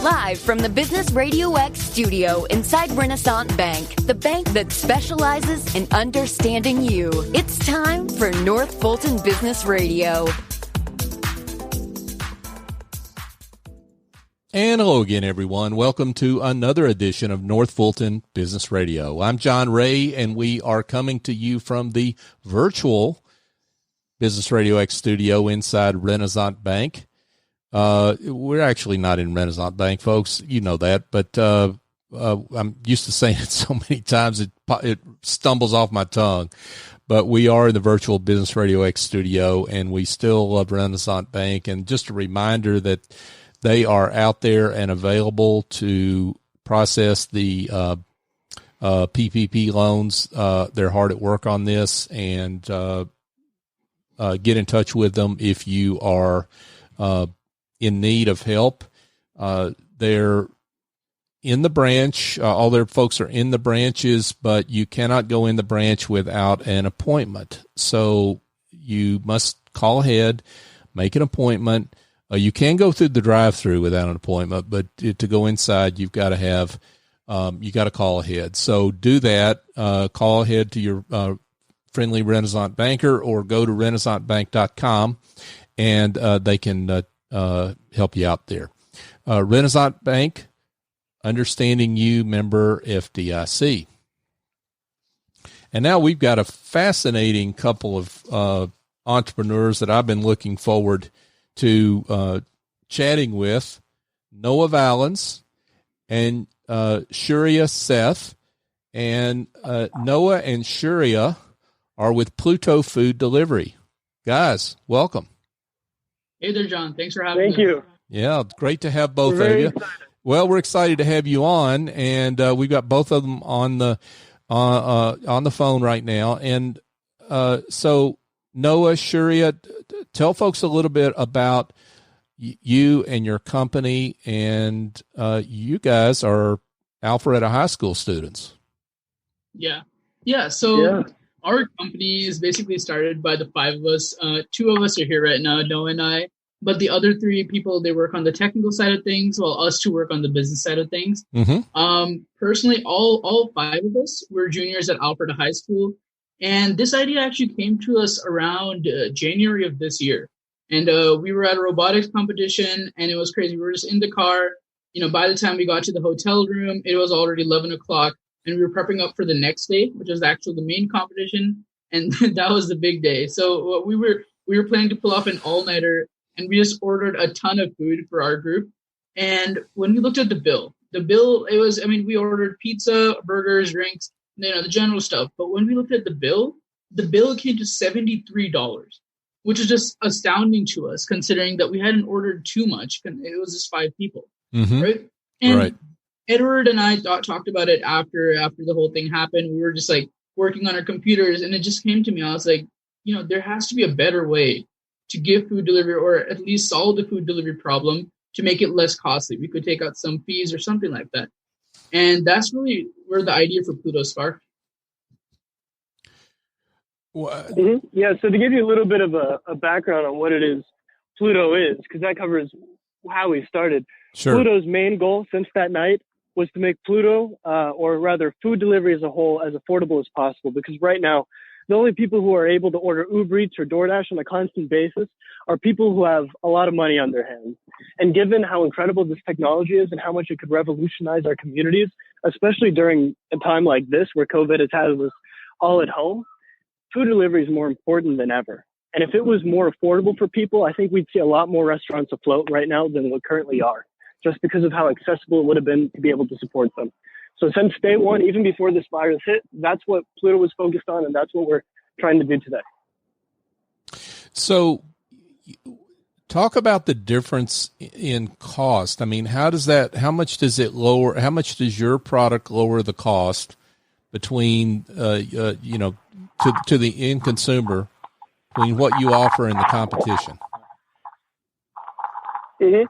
Live from the Business Radio X studio inside Renaissance Bank, the bank that specializes in understanding you. It's time for North Fulton Business Radio. And hello again, everyone. Welcome to another edition of North Fulton Business Radio. I'm John Ray, and we are coming to you from the virtual Business Radio X studio inside Renaissance Bank. We're actually not in Renaissance Bank, folks. You know that, but I'm used to saying it so many times it stumbles off my tongue. But we are in the virtual Business Radio X studio, and we still love Renaissance Bank. And just a reminder that they are out there and available to process the PPP loans. They're hard at work on this, and get in touch with them if you are in need of help. They're in the branch. All their folks are in the branches, but you cannot go in the branch without an appointment. So you must call ahead, make an appointment. You can go through the drive-through without an appointment, but to go inside, you've got to have, you got to call ahead. So do that. Call ahead to your friendly Renaissance banker, or go to renaissancebank.com, and they can help you out there. Renaissance Bank, understanding you, member FDIC. And now we've got a fascinating couple of entrepreneurs that I've been looking forward to chatting with, Noah Valens and Shourya Seth. And Noah and Shourya are with Pluto Food Delivery. Guys, welcome. Hey there, John. Thanks for having me. Thank you. Yeah, great to have both of you. Excited. Well, we're excited to have you on, and we've got both of them on the phone right now. And so, Noah, Shourya, tell folks a little bit about you and your company. And you guys are Alpharetta High School students. Yeah. So our company is basically started by the five of us. Two of us are here right now, Noah and I. But the other three people, they work on the technical side of things, while us two work on the business side of things. Mm-hmm. Personally, all five of us were juniors at Alpharetta High School. And this idea actually came to us around January of this year. And we were at a robotics competition, and it was crazy. We were just in the car. By the time we got to the hotel room, it was already 11 o'clock. And we were prepping up for the next day, which was actually the main competition. And that was the big day. So we were planning to pull off an all-nighter, and we just ordered a ton of food for our group. And when we looked at the bill, it was, we ordered pizza, burgers, drinks, the general stuff. But when we looked at the bill came to $73, which is just astounding to us, considering that we hadn't ordered too much. It was just five people, mm-hmm. right? And right. Edward and I talked about it after the whole thing happened. We were just like working on our computers, and it just came to me. I was like, there has to be a better way to give food delivery, or at least solve the food delivery problem to make it less costly. We could take out some fees or something like that. And that's really where the idea for Pluto sparked. Mm-hmm. Yeah, so to give you a little bit of a background on what it is Pluto is, because that covers how we started. Sure. Pluto's main goal since that night was to make Pluto, or rather food delivery as a whole, as affordable as possible. Because right now, the only people who are able to order Uber Eats or DoorDash on a constant basis are people who have a lot of money on their hands. And given how incredible this technology is and how much it could revolutionize our communities, especially during a time like this where COVID has had us all at home, food delivery is more important than ever. And if it was more affordable for people, I think we'd see a lot more restaurants afloat right now than what currently are, just because of how accessible it would have been to be able to support them. So since day one, even before this virus hit, that's what Pluto was focused on, and that's what we're trying to do today. So talk about the difference in cost. How much does your product lower the cost between, to the end consumer, between what you offer and the competition? Mm-hmm.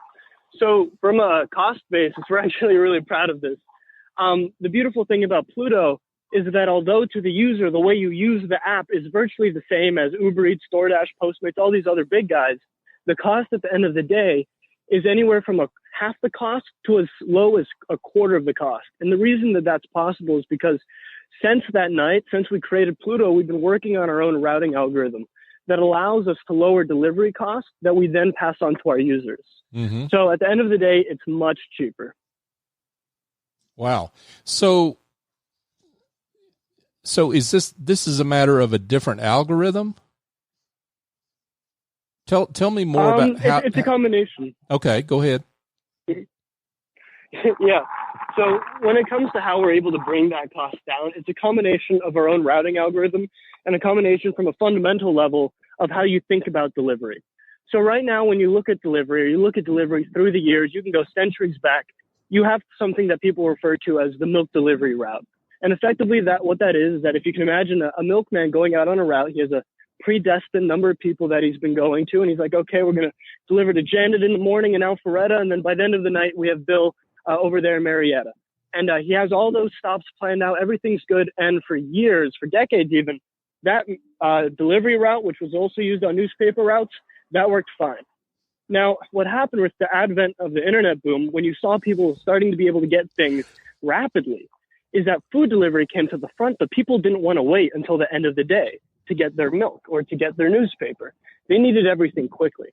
So from a cost basis, we're actually really proud of this. The beautiful thing about Pluto is that although to the user, the way you use the app is virtually the same as Uber Eats, DoorDash, Postmates, all these other big guys, the cost at the end of the day is anywhere from half the cost to as low as a quarter of the cost. And the reason that that's possible is because since that night, since we created Pluto, we've been working on our own routing algorithm that allows us to lower delivery costs that we then pass on to our users. Mm-hmm. So at the end of the day, it's much cheaper. Wow. So is this is a matter of a different algorithm? Tell me more about how it's a combination. Okay, go ahead. Yeah. So when it comes to how we're able to bring that cost down, it's a combination of our own routing algorithm and a combination from a fundamental level of how you think about delivery. So right now, when you look at delivery, or you look at delivery through the years, you can go centuries back. You have something that people refer to as the milk delivery route. And effectively, what that is that if you can imagine a milkman going out on a route, he has a predestined number of people that he's been going to. And he's like, okay, we're going to deliver to Janet in the morning in Alpharetta. And then by the end of the night, we have Bill over there in Marietta. And he has all those stops planned out. Everything's good. And for years, for decades even, that delivery route, which was also used on newspaper routes, that worked fine. Now, what happened with the advent of the internet boom, when you saw people starting to be able to get things rapidly, is that food delivery came to the front, but people didn't want to wait until the end of the day to get their milk or to get their newspaper. They needed everything quickly.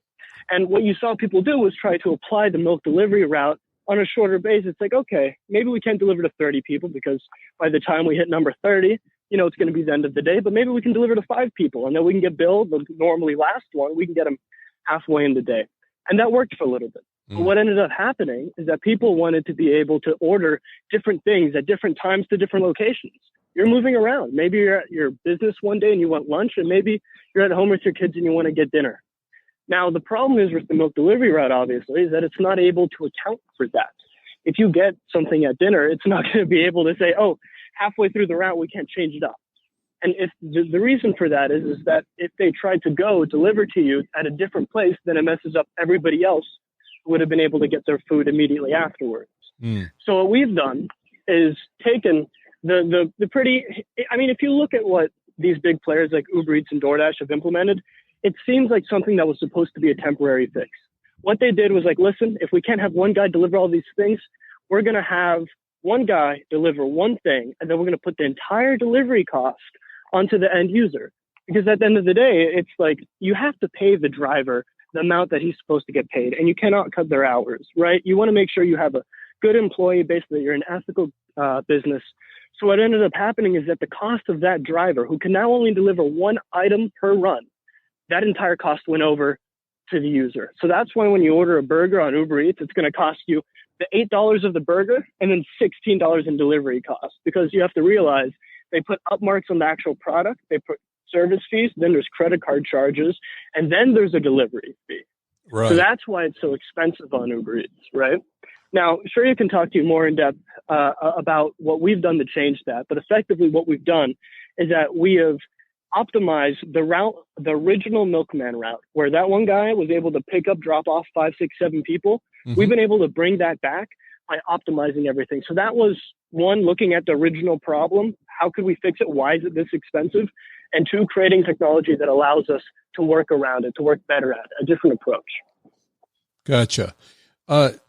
And what you saw people do was try to apply the milk delivery route on a shorter basis. It's like, okay, maybe we can't deliver to 30 people because by the time we hit number 30, it's going to be the end of the day, but maybe we can deliver to 5 people and then we can get Bill, the normally last one, we can get him halfway in the day. And that worked for a little bit. But what ended up happening is that people wanted to be able to order different things at different times to different locations. You're moving around. Maybe you're at your business one day and you want lunch, and maybe you're at home with your kids and you want to get dinner. Now, the problem is with the milk delivery route, obviously, is that it's not able to account for that. If you get something at dinner, it's not going to be able to say, oh, halfway through the route, we can't change it up. And if the reason for that is that if they try to go deliver to you at a different place, then it messes up everybody else who would have been able to get their food immediately afterwards. So what we've done is taken the pretty, I mean, if you look at what these big players like Uber Eats and DoorDash have implemented, it seems like something that was supposed to be a temporary fix. What they did was like, listen, if we can't have one guy deliver all these things, we're going to have one guy deliver one thing, and then we're going to put the entire delivery cost onto the end user. Because at the end of the day, it's like you have to pay the driver the amount that he's supposed to get paid, and you cannot cut their hours, right? You want to make sure you have a good employee base, that you're an ethical business. So what ended up happening is that the cost of that driver, who can now only deliver one item per run, that entire cost went over to the user. So that's why when you order a burger on Uber Eats, it's going to cost you the $8 of the burger and then $16 in delivery costs, because you have to realize they put up marks on the actual product, they put service fees, then there's credit card charges, and then there's a delivery fee. Right. So that's why it's so expensive on Uber Eats, right? Now, Shourya can talk to you more in depth about what we've done to change that, but effectively what we've done is that we have optimized the route, the original milkman route, where that one guy was able to pick up, drop off 5, 6, 7 people. Mm-hmm. We've been able to bring that back by optimizing everything. So that was one, looking at the original problem. How could we fix it? Why is it this expensive? And two, creating technology that allows us to work around it, to work better at it, a different approach. Gotcha. I'm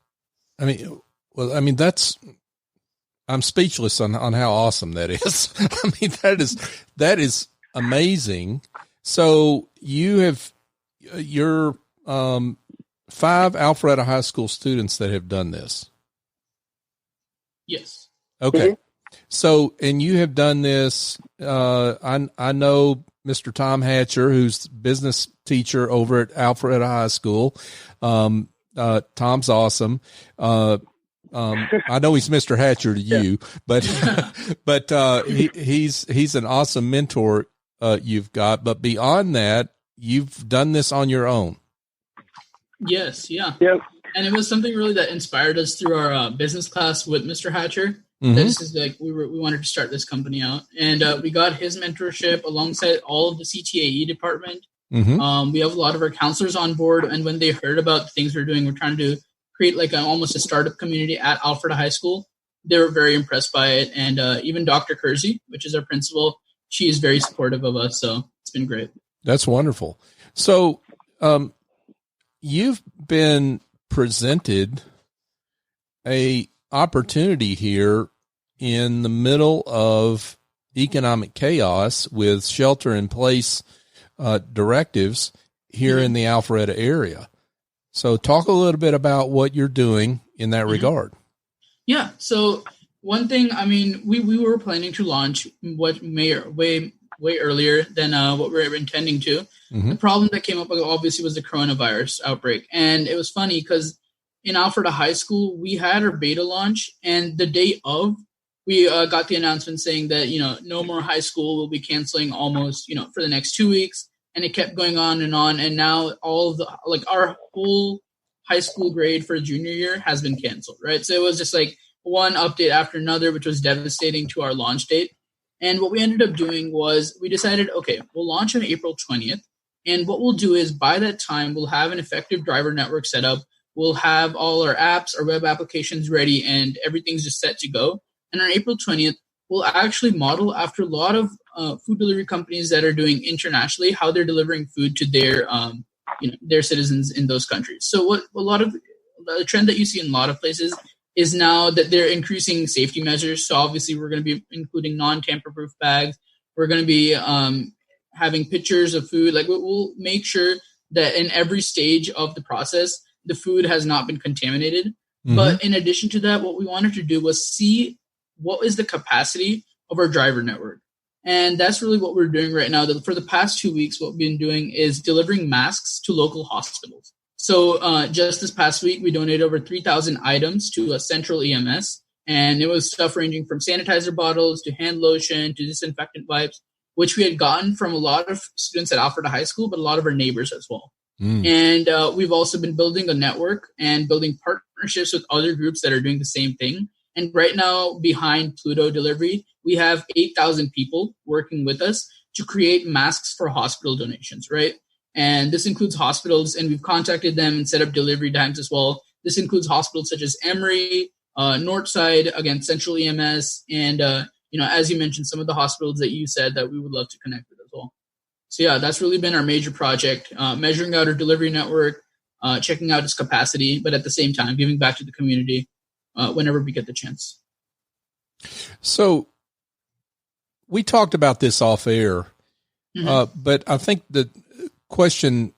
speechless on how awesome that is. I mean, that is amazing. So you have your 5 Alpharetta High School students that have done this. Yes. Okay. Mm-hmm. So, and you have done this. I know Mr. Tom Hatcher, who's business teacher over at Alpharetta High School. Tom's awesome. I know he's Mr. Hatcher to you, but he's an awesome mentor you've got. But beyond that, you've done this on your own. Yes, yeah. Yep. And it was something really that inspired us through our business class with Mr. Hatcher. Mm-hmm. This is like we wanted to start this company out, and we got his mentorship alongside all of the CTAE department. Mm-hmm. We have a lot of our counselors on board, and when they heard about the things we're doing, we're trying to create like almost a startup community at Alpharetta High School. They were very impressed by it, and even Dr. Kersey, which is our principal, she is very supportive of us. So it's been great. That's wonderful. So you've been presented a opportunity here in the middle of economic chaos with shelter in place directives here in the Alpharetta area. So talk a little bit about what you're doing in that regard. Yeah. So one thing, I mean, we were planning to launch way earlier than what we were intending to. The problem that came up obviously was the coronavirus outbreak. And it was funny because in Alpharetta High School, we had our beta launch, and the day of, we got the announcement saying that, no more high school will be canceling almost, for the next 2 weeks. And it kept going on. And now all of our whole high school grade for junior year has been canceled, right? So it was just like one update after another, which was devastating to our launch date. And what we ended up doing was we decided, okay, we'll launch on April 20th. And what we'll do is by that time, we'll have an effective driver network set up. We'll have all our apps, our web applications ready, and everything's just set to go. And on April 20th, we'll actually model after a lot of food delivery companies that are doing internationally, how they're delivering food to their citizens in those countries. So what a lot of the trend that you see in a lot of places is now that they're increasing safety measures. So obviously we're going to be including non-tamper-proof bags. We're going to be having pictures of food. Like we'll make sure that in every stage of the process, the food has not been contaminated. But in addition to that, what we wanted to do was see what is the capacity of our driver network. And that's really what we're doing right now. For the past 2 weeks, what we've been doing is delivering masks to local hospitals. So just this past week, we donated over 3,000 items to a central EMS. And it was stuff ranging from sanitizer bottles to hand lotion to disinfectant wipes, which we had gotten from a lot of students at Alpharetta High School, but a lot of our neighbors as well. And we've also been building a network and building partnerships with other groups that are doing the same thing. And right now, behind Pluto Delivery, we have 8,000 people working with us to create masks for hospital donations, right? And this includes hospitals, and we've contacted them and set up delivery times as well. This includes hospitals such as Emory, Northside, again, Central EMS, and, as you mentioned, some of the hospitals that you said that we would love to connect with as well. So, yeah, that's really been our major project, measuring out our delivery network, checking out its capacity, but at the same time, giving back to the community whenever we get the chance. So we talked about this off air, but I think the question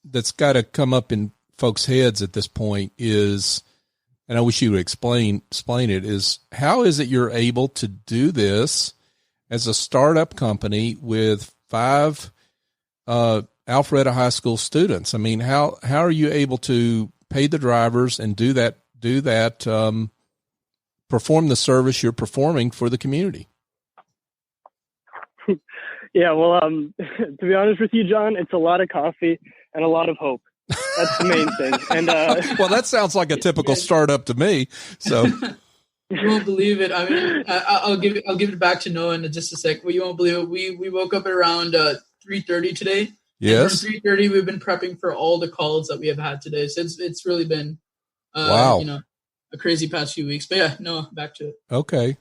that's got to come up in folks' heads at this point is, and I wish you would explain it, is how is it you're able to do this as a startup company with 5 Alpharetta High School students? I mean, how are you able to pay the drivers and do that, perform the service you're performing for the community? Yeah, well, to be honest with you, John, it's a lot of coffee and a lot of hope. That's the main thing. And well, that sounds like a typical startup to me. So you won't believe it. I mean, I'll give it back to Noah in just a sec. Well, you won't believe it. We woke up at around 3:30 today. Yes. And from 3:30, we've been prepping for all the calls that we have had today. So it's really been wow, a crazy past few weeks. But yeah, Noah, back to it. Okay.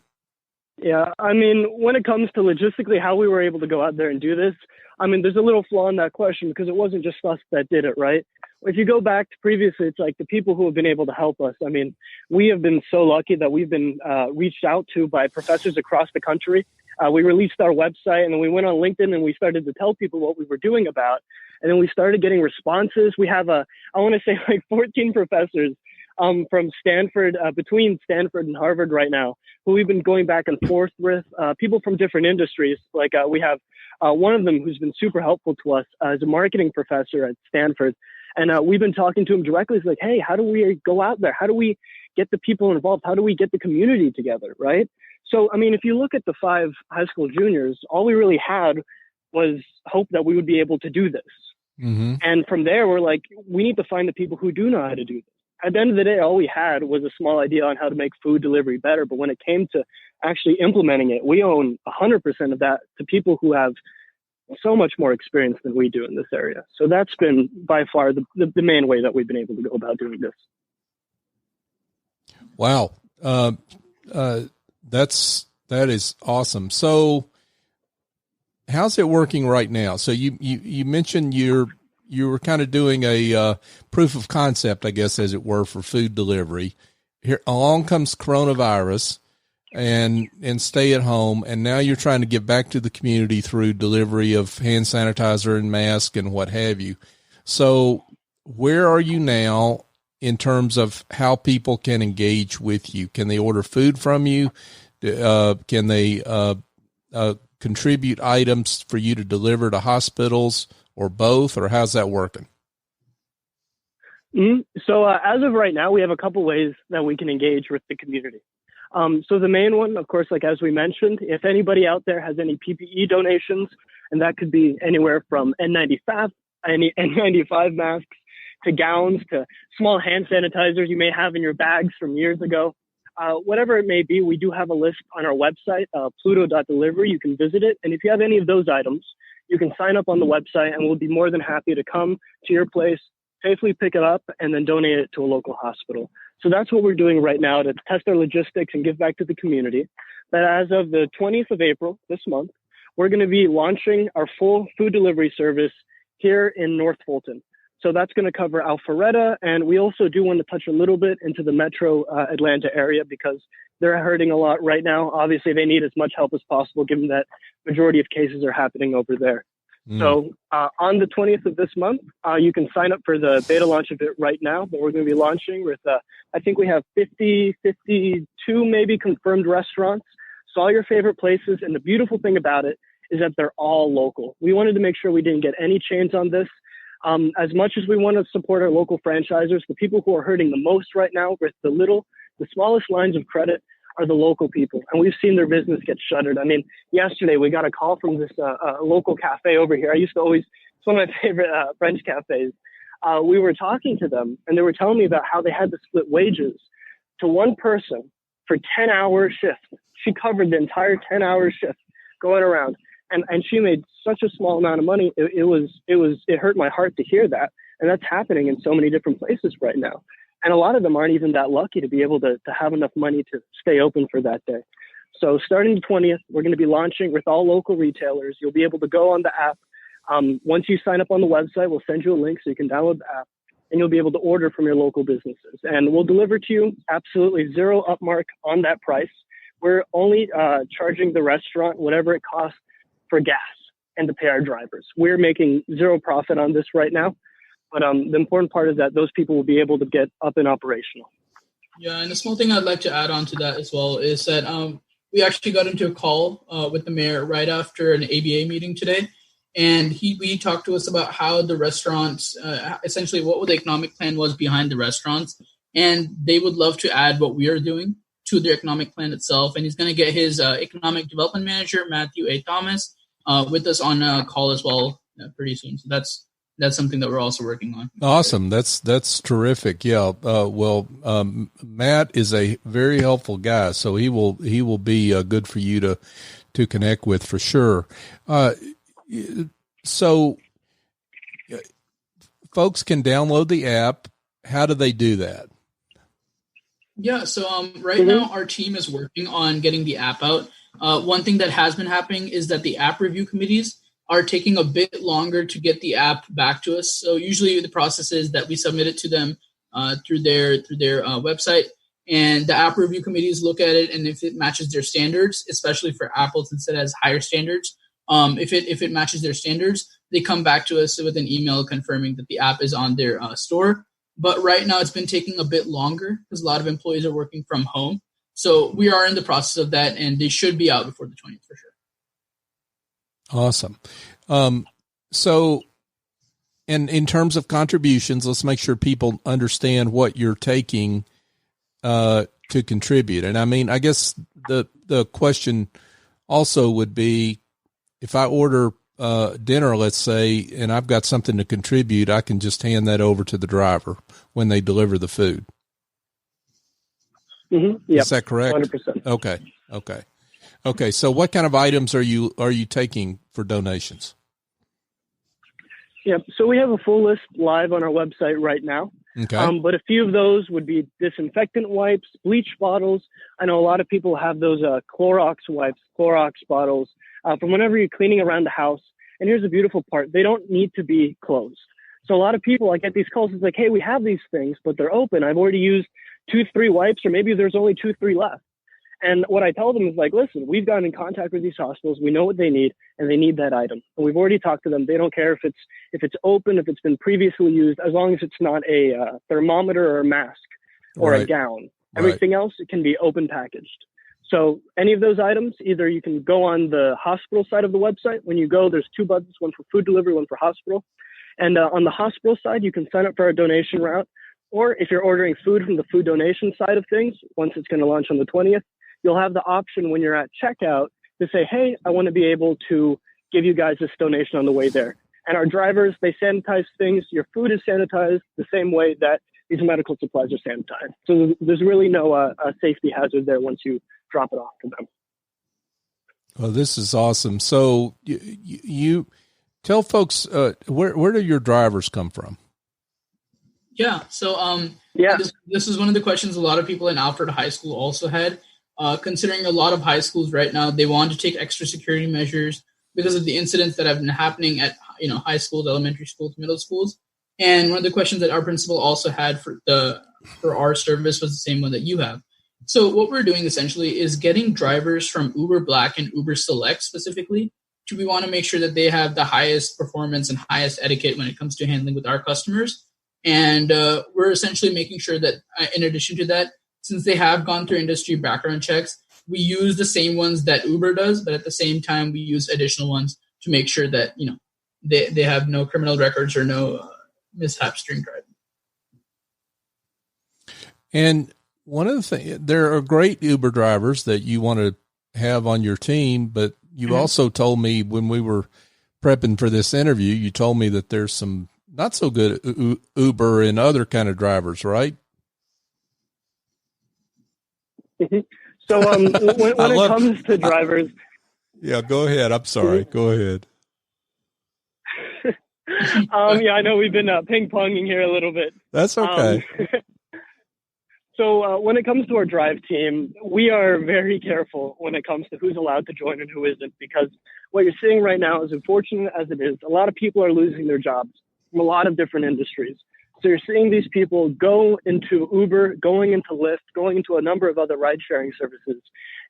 Yeah, I mean, when it comes to logistically how we were able to go out there and do this, I mean, there's a little flaw in that question because it wasn't just us that did it, right? If you go back to previously, it's like the people who have been able to help us. I mean, we have been so lucky that we've been reached out to by professors across the country. We released our website and then we went on LinkedIn and we started to tell people what we were doing about. And then we started getting responses. We have I want to say like 14 professors from Stanford, between Stanford and Harvard right now, who we've been going back and forth with, people from different industries. Like we have one of them who's been super helpful to us as a marketing professor at Stanford. And we've been talking to him directly. It's like, hey, how do we go out there? How do we get the people involved? How do we get the community together, right? So, I mean, if you look at the 5 high school juniors, all we really had was hope that we would be able to do this. And from there, we're like, we need to find the people who do know how to do this. At the end of the day, all we had was a small idea on how to make food delivery better. But when it came to actually implementing it, we own 100% of that to people who have so much more experience than we do in this area. So that's been by far the main way that we've been able to go about doing this. Wow. That is awesome. So how's it working right now? So you mentioned you're you were kind of doing a proof of concept, I guess, as it were, for food delivery. Here along comes coronavirus and stay at home, and now you're trying to get back to the community through delivery of hand sanitizer and mask and what have you. So where are you now in terms of how people can engage with you? Can they order food from you? Can they contribute items for you to deliver to hospitals, or both, or how's that working? So as of right now, we have a couple ways that we can engage with the community. So the main one, of course, like as we mentioned, if anybody out there has any PPE donations, and that could be anywhere from N95 masks to gowns to small hand sanitizers you may have in your bags from years ago, whatever it may be, we do have a list on our website, Pluto Delivery. You can visit it. And if you have any of those items, you can sign up on the website, and we'll be more than happy to come to your place, safely pick it up, and then donate it to a local hospital. So that's what we're doing right now to test our logistics and give back to the community. But as of the 20th of April, this month, we're going to be launching our full food delivery service here in North Fulton. So that's going to cover Alpharetta, and we also do want to touch a little bit into the metro Atlanta area because they're hurting a lot right now. Obviously, they need as much help as possible given that majority of cases are happening over there. So on the 20th of this month, you can sign up for the beta launch of it right now, but we're going to be launching with, I think we have 52 maybe confirmed restaurants. So all your favorite places. And the beautiful thing about it is that they're all local. We wanted to make sure we didn't get any chains on this. As much as we want to support our local franchisors, the people who are hurting the most right now with the smallest lines of credit are the local people. And we've seen their business get shuttered. I mean, yesterday we got a call from this local cafe over here. It's one of my favorite French cafes. We were talking to them, and they were telling me about how they had to split wages to one person for 10-hour shift. She covered the entire 10-hour shift going around. And she made such a small amount of money. It hurt my heart to hear that. And that's happening in so many different places right now. And a lot of them aren't even that lucky to be able to have enough money to stay open for that day. So starting the 20th, we're going to be launching with all local retailers. You'll be able to go on the app. Once you sign up on the website, we'll send you a link so you can download the app, and you'll be able to order from your local businesses. And we'll deliver to you absolutely zero upmark on that price. We're only charging the restaurant whatever it costs for gas and to pay our drivers. We're making zero profit on this right now. But the important part is that those people will be able to get up and operational. Yeah, and a small thing I'd like to add on to that as well is that we actually got into a call with the mayor right after an ABA meeting today. And we talked to us about how the restaurants, essentially what the economic plan was behind the restaurants. And they would love to add what we are doing to their economic plan itself. And he's going to get his economic development manager, Matthew A. Thomas, with us on a call as well pretty soon. So that's something that we're also working on. Awesome. That's terrific. Yeah. Matt is a very helpful guy, so he will be good for you to connect with for sure. So folks can download the app. How do they do that? Yeah. So right now our team is working on getting the app out. One thing that has been happening is that the app review committees are taking a bit longer to get the app back to us. So usually the process is that we submit it to them through their website, and the app review committees look at it, and if it matches their standards, especially for Apple since it has higher standards, if it matches their standards, they come back to us with an email confirming that the app is on their store. But right now it's been taking a bit longer because a lot of employees are working from home. So we are in the process of that, and they should be out before the 20th for sure. Awesome. So, and in terms of contributions, let's make sure people understand what you're taking to contribute. And I mean, I guess the question also would be, if I order dinner, let's say, and I've got something to contribute, I can just hand that over to the driver when they deliver the food. Mm-hmm. Yep. Is that correct? 100%. Okay. So what kind of items are you taking for donations? Yep. So we have a full list live on our website right now. Okay. But a few of those would be disinfectant wipes, bleach bottles. I know a lot of people have those Clorox wipes, Clorox bottles from whenever you're cleaning around the house. And here's the beautiful part. They don't need to be closed. So a lot of people, I get these calls, it's like, hey, we have these things, but they're open. I've already used 2-3 wipes, or maybe there's only 2-3 left. And what I tell them is like, listen, we've gotten in contact with these hospitals. We know what they need, and they need that item. And we've already talked to them. They don't care if it's open, if it's been previously used, as long as it's not a thermometer or a mask or a gown. Everything else, it can be open packaged. So any of those items, either you can go on the hospital side of the website. When you go, there's 2 buttons, one for food delivery, one for hospital. And on the hospital side, you can sign up for our donation route. Or if you're ordering food from the food donation side of things, once it's going to launch on the 20th, you'll have the option when you're at checkout to say, hey, I want to be able to give you guys this donation on the way there. And our drivers, they sanitize things. Your food is sanitized the same way that these medical supplies are sanitized. So there's really no safety hazard there once you drop it off to them. Well, this is awesome. So you tell folks, where do your drivers come from? Yeah. So this is one of the questions a lot of people in Alpharetta High School also had. Considering a lot of high schools right now, they want to take extra security measures because of the incidents that have been happening at high schools, elementary schools, middle schools. And one of the questions that our principal also had for our service was the same one that you have. So what we're doing essentially is getting drivers from Uber Black and Uber Select specifically. We want to make sure that they have the highest performance and highest etiquette when it comes to handling with our customers. And we're essentially making sure that in addition to that, since they have gone through industry background checks, we use the same ones that Uber does, but at the same time, we use additional ones to make sure that, they have no criminal records or no mishaps during driving. And one of the things, there are great Uber drivers that you want to have on your team, but you also told me when we were prepping for this interview, you told me that there's some not so good Uber and other kind of drivers, right? So when it comes to drivers, yeah, go ahead. I'm sorry. Go ahead. I know we've been ping ponging here a little bit. That's okay. So when it comes to our drive team, we are very careful when it comes to who's allowed to join and who isn't, because what you're seeing right now, as unfortunate as it is, a lot of people are losing their jobs from a lot of different industries. So you're seeing these people go into Uber, going into Lyft, going into a number of other ride-sharing services.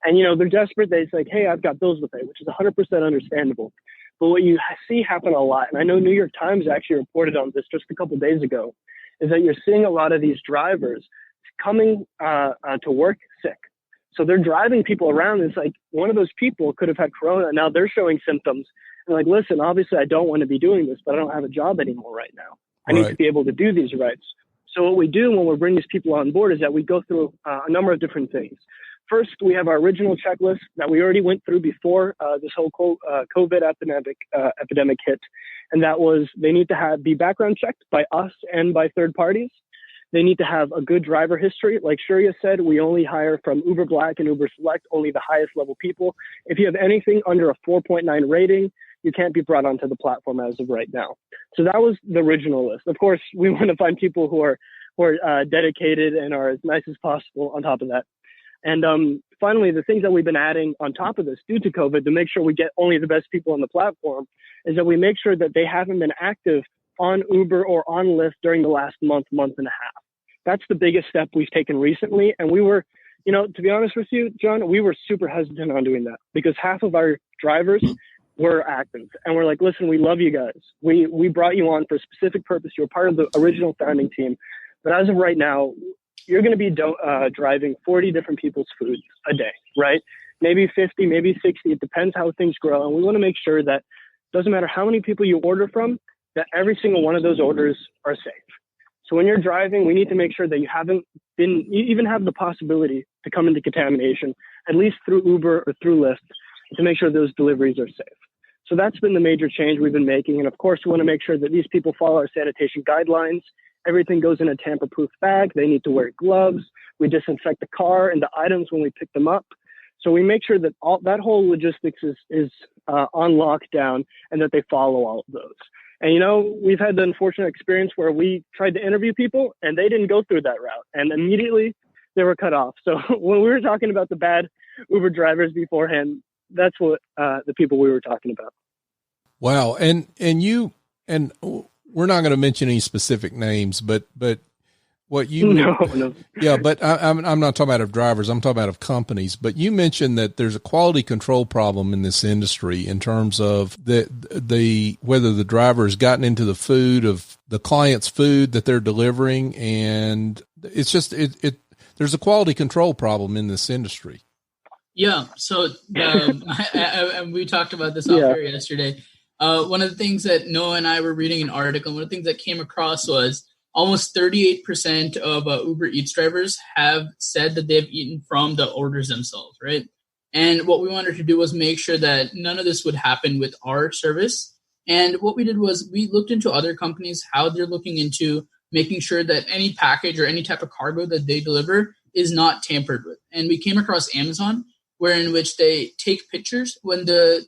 And, they're desperate. They're like, hey, I've got bills to pay, which is 100% understandable. But what you see happen a lot, and I know New York Times actually reported on this just a couple of days ago, is that you're seeing a lot of these drivers coming to work sick. So they're driving people around. It's like one of those people could have had corona. Now they're showing symptoms. And like, listen, obviously I don't want to be doing this, but I don't have a job anymore right now. I need to be able to do these rides. So what we do when we bring these people on board is that we go through a number of different things. First, we have our original checklist that we already went through before this whole COVID epidemic hit. And that was, they need to be background checked by us and by third parties. They need to have a good driver history. Like Shourya said, we only hire from Uber Black and Uber Select, only the highest level people. If you have anything under a 4.9 rating, you can't be brought onto the platform as of right now. So that was the original list. Of course, we want to find people who are dedicated and are as nice as possible on top of that. And finally, the things that we've been adding on top of this due to COVID to make sure we get only the best people on the platform is that we make sure that they haven't been active on Uber or on Lyft during the last month and a half. That's the biggest step we've taken recently. And we were, to be honest with you, John, we were super hesitant on doing that because half of our drivers were active. And we're like, listen, we love you guys. We brought you on for a specific purpose. You're part of the original founding team. But as of right now, you're going to be driving 40 different people's food a day, right? Maybe 50, maybe 60. It depends how things grow. And we want to make sure that it doesn't matter how many people you order from, that every single one of those orders are safe. So when you're driving, we need to make sure that you even have the possibility to come into contamination, at least through Uber or through Lyft, to make sure those deliveries are safe. So that's been the major change we've been making. And of course, we want to make sure that these people follow our sanitation guidelines. Everything goes in a tamper-proof bag. They need to wear gloves. We disinfect the car and the items when we pick them up. So we make sure that that whole logistics is on lockdown and that they follow all of those. And, we've had the unfortunate experience where we tried to interview people and they didn't go through that route. And immediately they were cut off. So when we were talking about the bad Uber drivers beforehand, that's what the people we were talking about. Wow. And we're not going to mention any specific names, but what you no. Yeah, but I'm not talking about of drivers. I'm talking about of companies. But you mentioned that there's a quality control problem in this industry in terms of the whether the driver has gotten into the food of the client's food that they're delivering, and it's just there's a quality control problem in this industry. Yeah. So we talked about this off air yesterday. One of the things that Noah and I were reading an article, and one of the things that came across was almost 38% of Uber Eats drivers have said that they've eaten from the orders themselves, right? And what we wanted to do was make sure that none of this would happen with our service. And what we did was we looked into other companies, how they're looking into making sure that any package or any type of cargo that they deliver is not tampered with. And we came across Amazon, in which they take pictures when their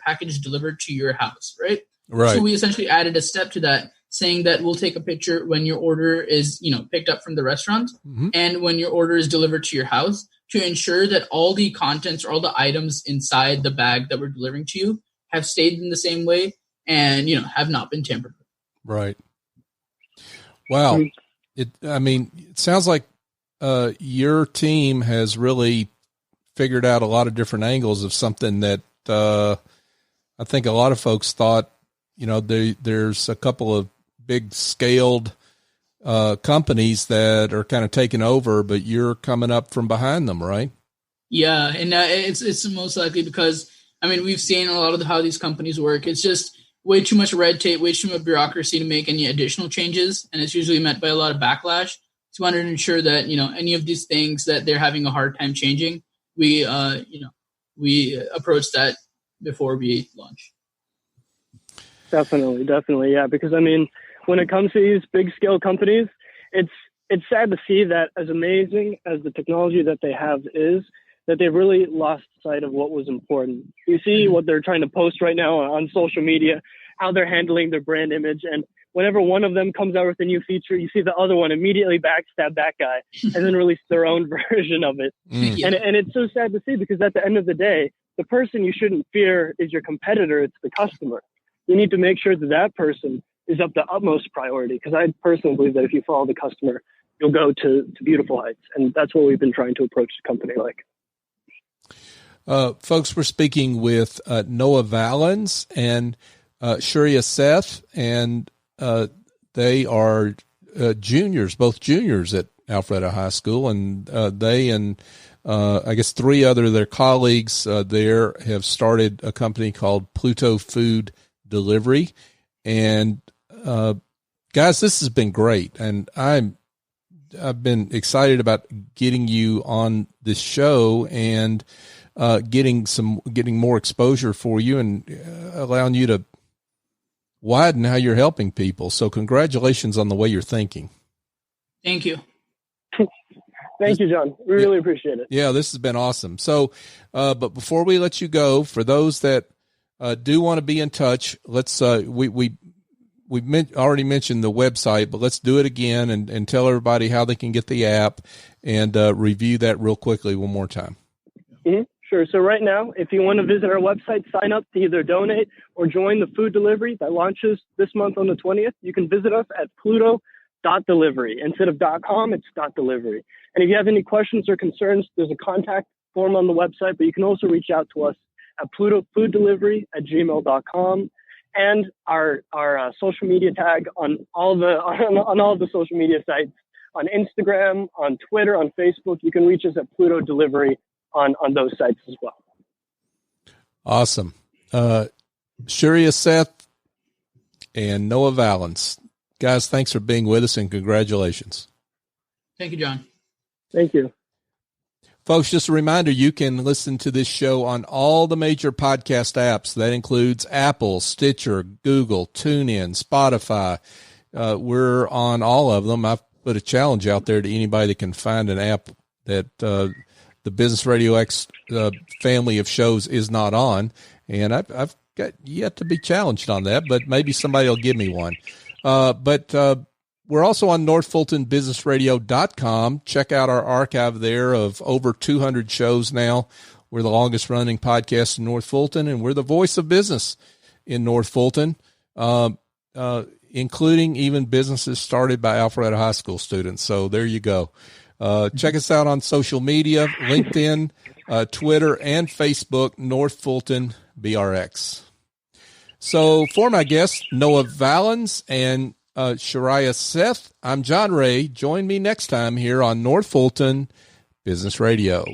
package is delivered to your house, right? Right. So we essentially added a step to that, saying that we'll take a picture when your order is, picked up from the restaurant and when your order is delivered to your house, to ensure that all the contents or all the items inside the bag that we're delivering to you have stayed in the same way and, have not been tampered with. Right. Wow. It sounds like your team has really figured out a lot of different angles of something that I think a lot of folks thought, there's a couple of big scaled companies that are kind of taking over, but you're coming up from behind them, right? Yeah. And it's most likely because, we've seen a lot of how these companies work. It's just way too much red tape, way too much bureaucracy to make any additional changes. And it's usually met by a lot of backlash. So we wanted to ensure that, any of these things that they're having a hard time changing, we approach that before we launch. Definitely. Yeah. Because when it comes to these big scale companies, it's sad to see that as amazing as the technology that they have is, that they've really lost sight of what was important. You see what they're trying to post right now on social media, how they're handling their brand image. And whenever one of them comes out with a new feature, you see the other one immediately backstab that guy and then release their own version of it. And it's so sad to see, because at the end of the day, the person you shouldn't fear is your competitor. It's the customer. You need to make sure that person is of the utmost priority, because I personally believe that if you follow the customer, you'll go to beautiful heights. And that's what we've been trying to approach the company like. Folks, we're speaking with Noah Valens and Shourya Seth, and they are juniors, both juniors at Alpharetta High School, and they and I guess three other of their colleagues there have started a company called Pluto Delivery. And guys, this has been great, and I've been excited about getting you on this show and getting more exposure for you and allowing you to widen how you're helping people. So congratulations on the way you're thinking. Thank you. Thank you, John. We really appreciate it. Yeah, this has been awesome. So, but before we let you go, for those that do want to be in touch, let's we've already mentioned the website, but let's do it again and tell everybody how they can get the app and review that real quickly one more time. Mm-hmm. Sure. So right now, if you want to visit our website, sign up to either donate or join the food delivery that launches this month on the 20th, you can visit us at Pluto.Delivery. Instead of .com, it's .delivery. And if you have any questions or concerns, there's a contact form on the website, but you can also reach out to us at PlutoFoodDelivery@gmail.com, and our social media tag on all the social media sites, on Instagram, on Twitter, on Facebook. You can reach us at Pluto Delivery on those sites as well. Awesome. Shourya Seth and Noah Valens. Guys, thanks for being with us and congratulations. Thank you, John. Thank you. Folks, just a reminder, you can listen to this show on all the major podcast apps. That includes Apple, Stitcher, Google, TuneIn, Spotify. We're on all of them. I've put a challenge out there to anybody that can find an app that the Business Radio X family of shows is not on. And I've got yet to be challenged on that, but maybe somebody will give me one. But we're also on NorthFultonBusinessRadio.com. Check out our archive there of over 200 shows now. We're the longest running podcast in North Fulton, and we're the voice of business in North Fulton. including even businesses started by Alpharetta High School students. So there you go. Check us out on social media, LinkedIn, Twitter, and Facebook, North Fulton BRX. So for my guests, Noah Valens and Shourya Seth, I'm John Ray. Join me next time here on North Fulton Business Radio.